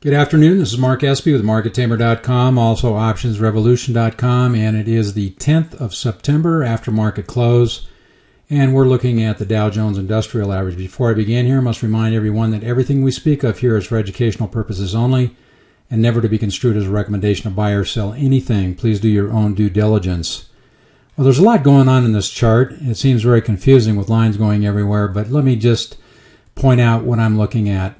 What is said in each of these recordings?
Good afternoon. This is Mark Espy with MarketTamer.com, also OptionsRevolution.com, and it is the 10th of September after market close, and we're looking at the Dow Jones Industrial Average. Before I begin here, I must remind everyone that everything we speak of here is for educational purposes only and never to be construed as a recommendation to buy or sell anything. Please do your own due diligence. Well, there's a lot going on in this chart. It seems very confusing with lines going everywhere, but let me just point out what I'm looking at.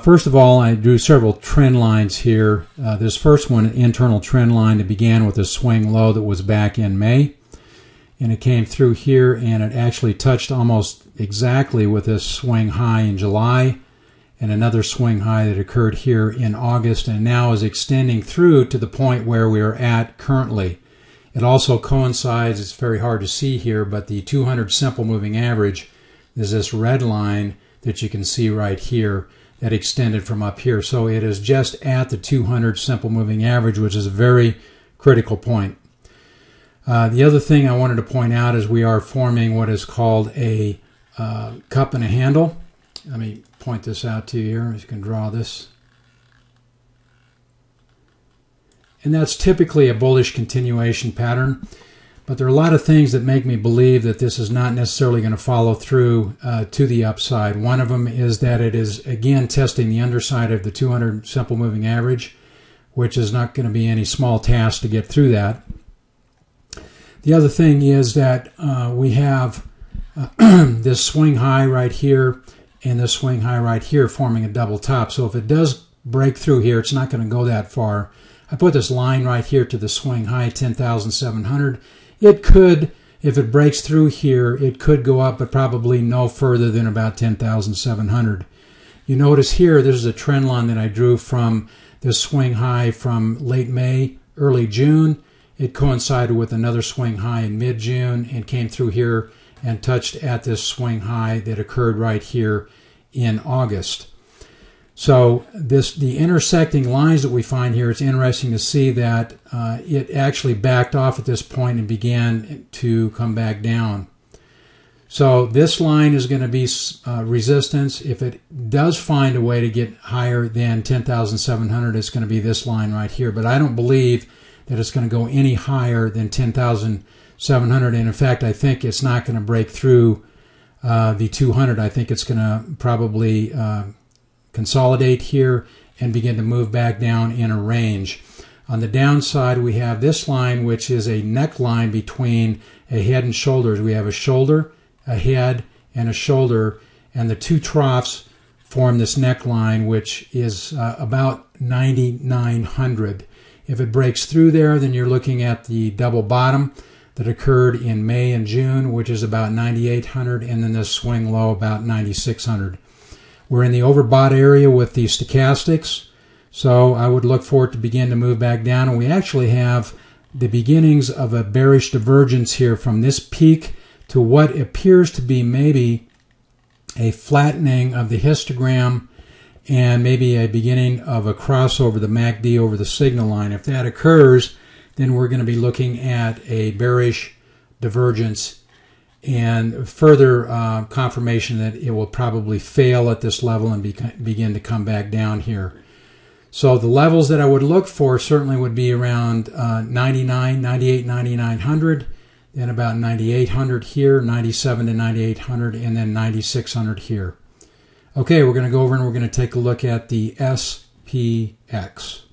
First of all, I drew several trend lines here. This first one, an internal trend line that began with a swing low that was back in May. And it came through here and it actually touched almost exactly with this swing high in July and another swing high that occurred here in August and now is extending through to the point where we are at currently. It also coincides, it's very hard to see here, but the 200 simple moving average is this red line that you can see right here that extended from up here. So it is just at the 200 simple moving average, which is a very critical point. The other thing I wanted to point out is we are forming what is called a cup and a handle. Let me point this out to you here. You can draw this. And that's typically a bullish continuation pattern. But there are a lot of things that make me believe that this is not necessarily going to follow through to the upside. One of them is that it is, again, testing the underside of the 200 simple moving average, which is not going to be any small task to get through that. The other thing is that we have this swing high right here and this swing high right here forming a double top. So if it does break through here, it's not going to go that far. I put this line right here to the swing high, 10,700. It could, if it breaks through here, it could go up, but probably no further than about 10,700. You notice here, this is a trend line that I drew from this swing high from late May, early June. It coincided with another swing high in mid-June and came through here and touched at this swing high that occurred right here in August. So the intersecting lines that we find here, it's interesting to see that it actually backed off at this point and began to come back down. So this line is going to be resistance. If it does find a way to get higher than 10,700, it's going to be this line right here. But I don't believe that it's going to go any higher than 10,700. And in fact, I think it's not going to break through the 200. I think it's going to probably consolidate here and begin to move back down in a range. On the downside, we have this line, which is a neckline between a head and shoulders. We have a shoulder, a head, and a shoulder, and the two troughs form this neckline, which is about 9,900. If it breaks through there, then you're looking at the double bottom that occurred in May and June, which is about 9,800, and then this swing low about 9,600. We're in the overbought area with the stochastics, so I would look for it to begin to move back down. And we actually have the beginnings of a bearish divergence here from this peak to what appears to be maybe a flattening of the histogram and maybe a beginning of a crossover, the MACD over the signal line. If that occurs, then we're going to be looking at a bearish divergence and further confirmation that it will probably fail at this level and begin to come back down here. So the levels that I would look for certainly would be around 99, 98, 9900, then about 9800 here, 97 to 9800, and then 9600 here. Okay, we're going to go over and we're going to take a look at the SPX.